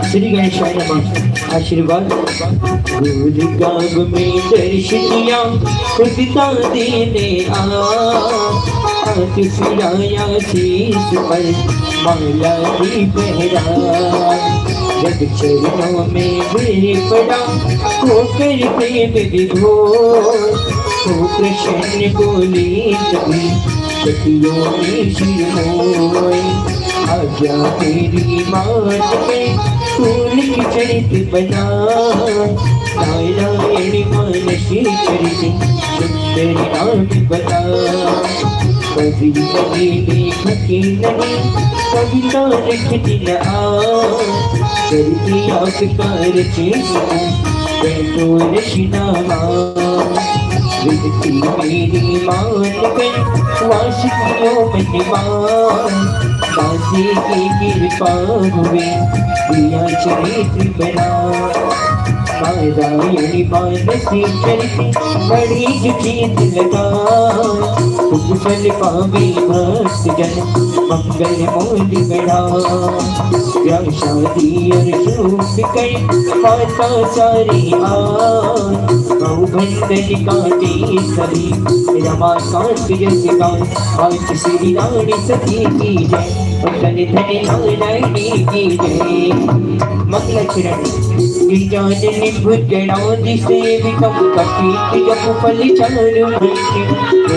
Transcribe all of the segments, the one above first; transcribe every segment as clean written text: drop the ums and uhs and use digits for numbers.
श्री गणेशाय नमः। आशीर्वाद गाँव में दर्श दिया खुद का देने हाथ फिराया शीश पर माला भी पहरा जब चरणों में गिर पड़ा होकर प्रेम विभोर तो कृष्ण बोली तभी सखियों में शिरोए आज्ञा तेरी मात में फूल की चरित बना नारायण मानसी चरित सुंदर नाम बता कभी कभी देखती नहीं कविता लिखती न चरित आपकार चेस बैठो रचना विधि मेरी मान कर वासियों में बासी की कृपा हुए प्रिया चरित्र बना नारायणी मानसी चरित बड़ी चीत लगा तुझ फल पावे भक्त जन मंगल मोल बड़ा या शादी और शूट कर माता सारी बंधन काटे सभी रमा कांत जस गान आज श्री रानी सती की जय धन धन नारायणी की जय मंगलचरण जान निभुत गणादि सेवितम कपीति जप फल चारु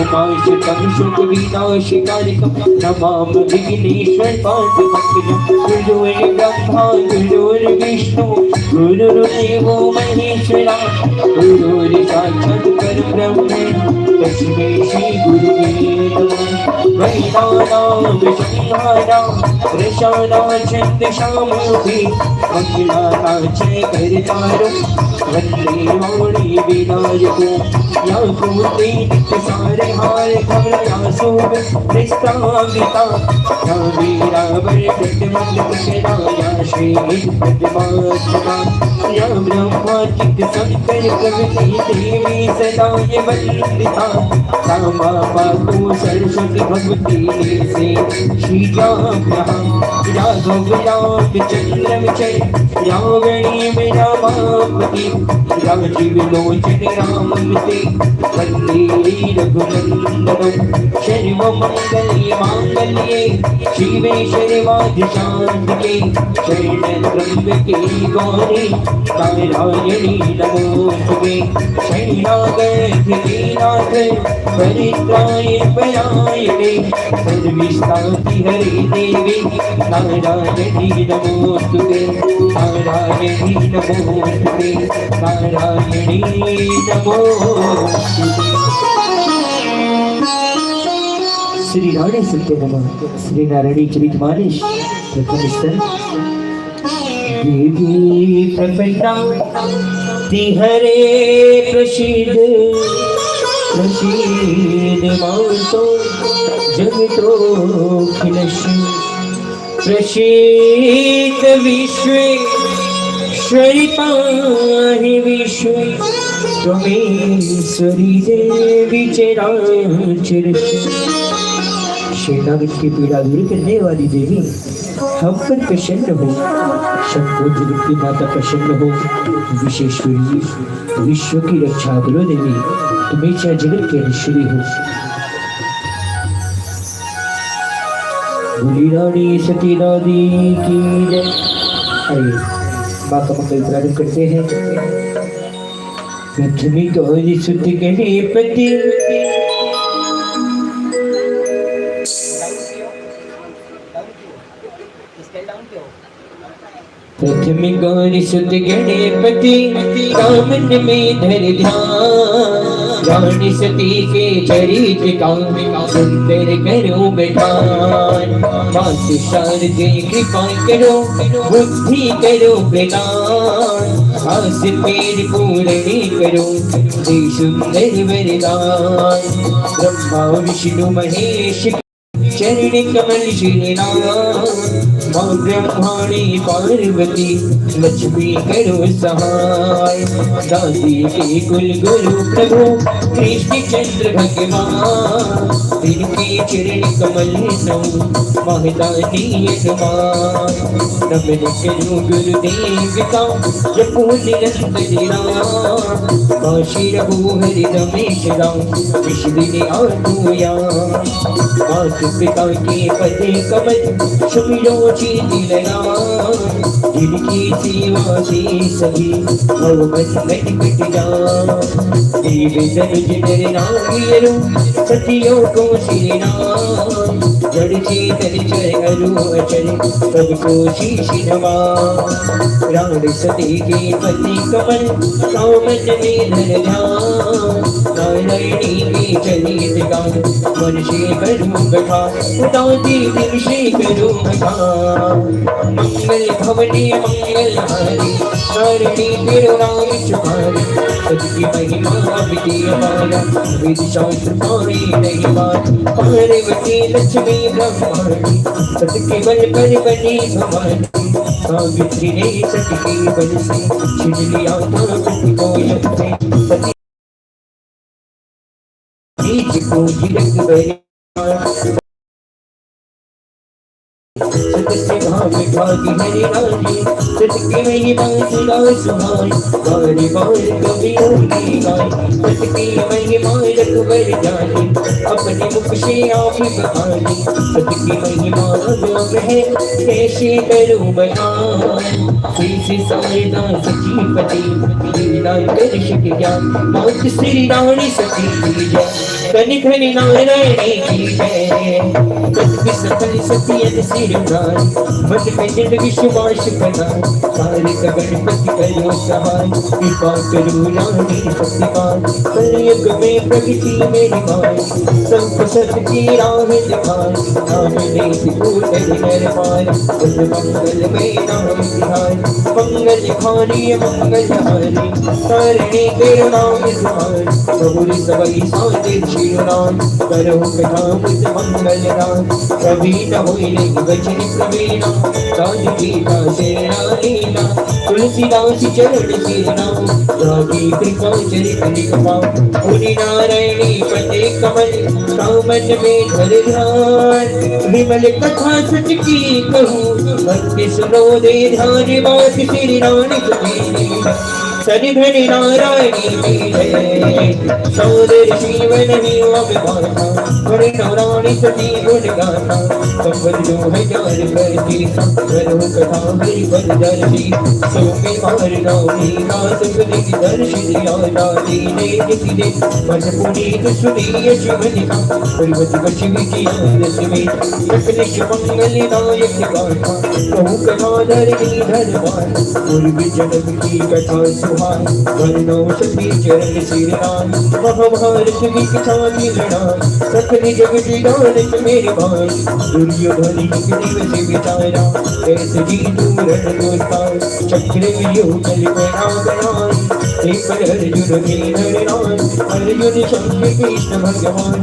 उमाश तम सुख विनाशकारिकम नमाम विघ्नेश्वर पाद भक्तजम गुरुर् ब्रह्मा गुरुर्विष्णु गुरुर्देवो महेश्वरा गुरुर् साक्षात् परब्रह्म तस्मै श्री गुरुवे नमः वैदानां विषयानां रसानां छन्दसामपि मंगलाकांक्षे करतारो वंदे वाणी विनायको या पूर्ति सारे हार कमला सोभ निस्ताविता या वीरावर प्रतिमंद कृष्णा या श्री पद्मासना या ब्रह्माचित शंकर प्रभृति देवी सदा ये वंदिता रामा पातु सरस्वती भगवती से श्री राघव राम चंद्र विजय रावणी मेरा मापति राजीव लोचन राम मिते वंदे रघुनंदनम शर्व मंगले मांगल्ये शिवे सर्वार्थ शांतिके शरण त्र्यंबके गौरी नारायणी नमोस्तुते शरणागत नाथ परित्राय परायणे सर्विष्टाति हरे देवी नारायणी नमोस्तुते नारायणी नमोस्तुते नारायणी नमोस्तुते। श्री राणे सत्य नमः। श्री नारायणी चरितमानस प्रथम स्तर देवी प्रपन्ना तिहरे प्रसिद्ध प्रसिद्ध मातो जगतो खिलस्य प्रसिद्ध विश्वेश्वरी पाहि विश्वे त्वमेश्वरी देवी चराचरस्य। शरणागत की पीड़ा दूर करने वाली देवी हम पर प्रसन्न हो, सबको जगत की माता प्रसन्न हो, विश्वेश्वरी विश्व की रक्षा करो देवी, तुम्हें चाहे जगत के ऋषि हो। बोली रानी सती दादी की जय। आइए माँ का मंगल प्रारंभ करते हैं। प्रथमी गौरी सुत गणपति प्रथम गौरी सुत गणपति कामन में धर ध्यान, रानी सती के चरित्र का सुंदर करो बखान। मातु शारदे कृपा करो बुद्धि करो प्रदान, आस पेड़ पूर्ण करो दे सुंदर वरदान। ब्रह्मा विष्णु महेश चरण कमल श्री राम, माँ ब्रह्माणी पार्वती लक्ष्मी करो सहाय। दादी के कुल गुरु प्रभु कृष्ण चंद्र भगवान, इनके चरण कमल नो महदानी हनुमान। नमन करो गुरुदेव का जपो निरंतर राम, काशी रघु हरि रमेश राम विष दिन आतुया। मातु पिता के पदे कमल सुमिरो जीति लगा, जिनकी सेवा से सभी भवबंधन कट जा। देव तनुज नर नारियरो सतियों को श्री राम, जड़ चेतन चर अरु अचर सबको शीश नवा। प्राण सती के पति कमल कामन में धर ध्यान, नारायणी के चरित गान मन से करूं बखान। उदासी दिल से करूं बखान, मंगल भवने मंगल हारी तारणी तेरो नाम चुमारी। सती महिमा विजय माला वेद शास्त्र पारे नहीं बात, पार्वती लक्ष्मी ब्रह्माणी सत के बल पर बनी भवानी। सावित्री ने सती के बल से छिन लिया ताकत को यम से, सती बीज को झिड़क बने सत्य भाग भागी हरि राजी। सत्य महिमा सुना सुहाय बारी बार कभी होगी गाय। सत्य महिमा रघुवर जानी अपने मुख से आप बहानी। सत्य महिमा अगम है कैसे करूं बयान, कैसे सायदा सची पति लीला दर्शक ज्ञान। मात श्री रानी सती की जय, धन धन नारायणी की जय। सत्य सफल सत्य सिरनाय मत पे जिंदगी शुभाश करना, कार्य का गणपति करो सहाय। कृपा करो रानी शक्तिमान, कलयुग में प्रगति मेरी माय। संत सत की राह दिखाए, नाम लेत कूटन नर पाय। उस मंगल में नाम सिहाय, मंगल खानी मंगल हारी। तारणी तेरो नाम सुहाय, बहुरी सबई साजे शिरोनाम। करो कथा मुझ मंगल राम, कभी न होई वचन प्रवीणा। राज गीता सेना लीला, तुलसीदास चरण सेना। रागी कृपा चरित लिखा, मुनि नारायणी पते कमल कामन में धर ध्यान। विमल कथा सच की कहूँ, भक्ति सुनो दे ध्यान। बात श्री रानी सुनी सरि धरि नारायणी की जय। सौदर जीवन ही अभिमाना, बड़े नारायणी सती गुण गाना। संबल जो है जार करती करो कथा हरि बल दर्शी। सो के मार नामी ना सुख दिख दर्श दिया दादी ने किसी दे। मन पुनीत सुनिय जीवन का पर्वत बचवी की आनंद में। सकलिश मंगल नायक गाथा, कहूँ कथा धरणी धरवान। पूर्व जन्म की कथा सुहान, वर्णो सती चरण सिरनान। महाभारत की कथा की लड़ाई, सकल जगत जानत मेरे भाई। दुर्योधन एक दिवस विचारा, कैसे जीतूं रणदोषाय। चक्रव्यूह चल बना बनाई, एक पर अर्जुन के नरनाय। अर्जुन शंख कृष्ण भगवान,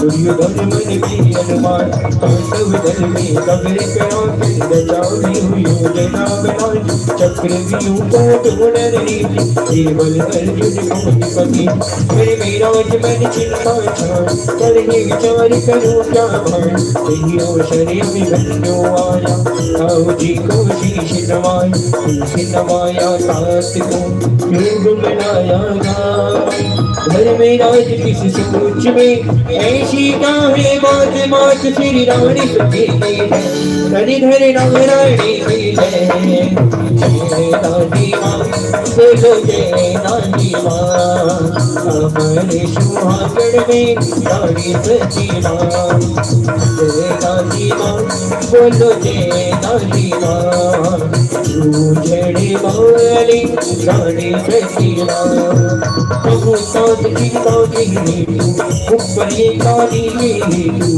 दुर्योधन मन की अनुमान। पांडव दल में कबर करा, रचाई हुई योजना बनाई। चक्रव्यूह को तोड़ रीति, केवल अर्जुन पति। मेरे विराज मन चिंता छान, कर ही विचार करूं क्या भान। यही अवसर अभिमन्यु आया, ताऊ जी को शीश नवाय। तुलसी नवाया तात को योग बनाया गाय। घर में राज किस सोच में, ऐसी काहे बात मात श्री रानी सती की जय। धरि धरि नारायणी की जय। जय दादी माँ बोलो जय नानी माँ, हमारे सुहागण में नारी प्रतिमा। जय नानी माँ, बोलो जय नानी माँ, उजड़े वाली नारी प्रतिमा। प्रभु साथ की काली ऊपर ये काली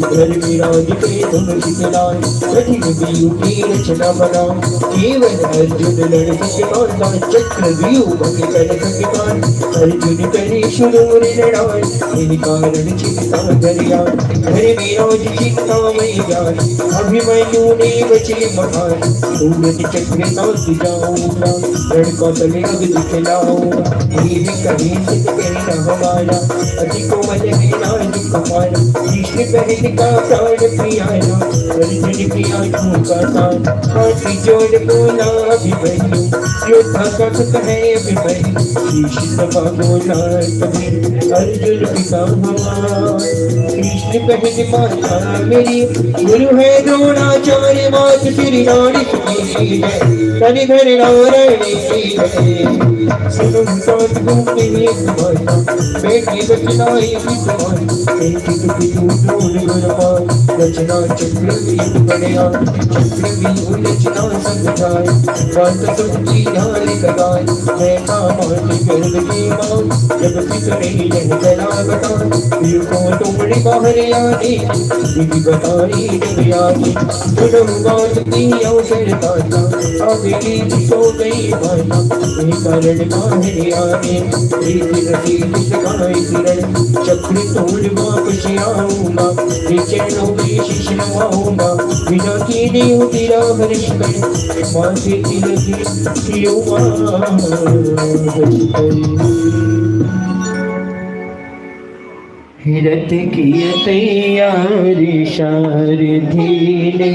घर में राज पे तुम शीतलाए, कठिन की रचना बना, केवल अर्जुन लड़ सके चक्र व्यूह भंग कर सके। अर्जुन करे शूर लड़ाई, इन कारण चिंता दरिया, घर में राज चिंता मई जाए, अभिमन्यु ने बचे महान, सूरज चक्र नाथ जाऊंगा, लड़का तले दिखलाऊंगा, ये भी कहीं सिद्ध कहना हमारा, अति कोमल मेरा कुमार, कृष्ण पहन का प्राण प्रियाना, अर्जुन प्रिया का तान, हाथी जोड़ बोला अभिमन्यु, योद्धा का सुख है अभिमन्यु, शीश सभा बोला कबीर, अर्जुन पिता हमारा। कृष्ण पहन माता मेरी, गुरु है द्रोणाचार्य, मात श्री रानी सुनी है, तनि धर नारायण की है, सुनो साथ घूमते हुए तुम्हारा, बेटी बचनाई भी तुम्हारी, बेटी दुखी ढूंढ गुरबान, रचना चक्र भी बढ़िया, चक्र भी उलझना समझाए, बात सुनती ध्यान लगाए, मैं कामानी गर्भ की माँ, जब पितरे यह जला बता, फिर को तुमने बाहर आने, विधि बताई जब आगे, सुनो बात की अवसर दाता, आगे सो गई माता, ये कारण बाहर आने, एक रसी जिसकाई किरण, चक्र तोड़ वापस आऊंगा, चरणों में शीश नवाऊंगा, बिना कीने तेरा हर्ष कर, माँ से तिलक युवा रथ की तैयारी शारदी ने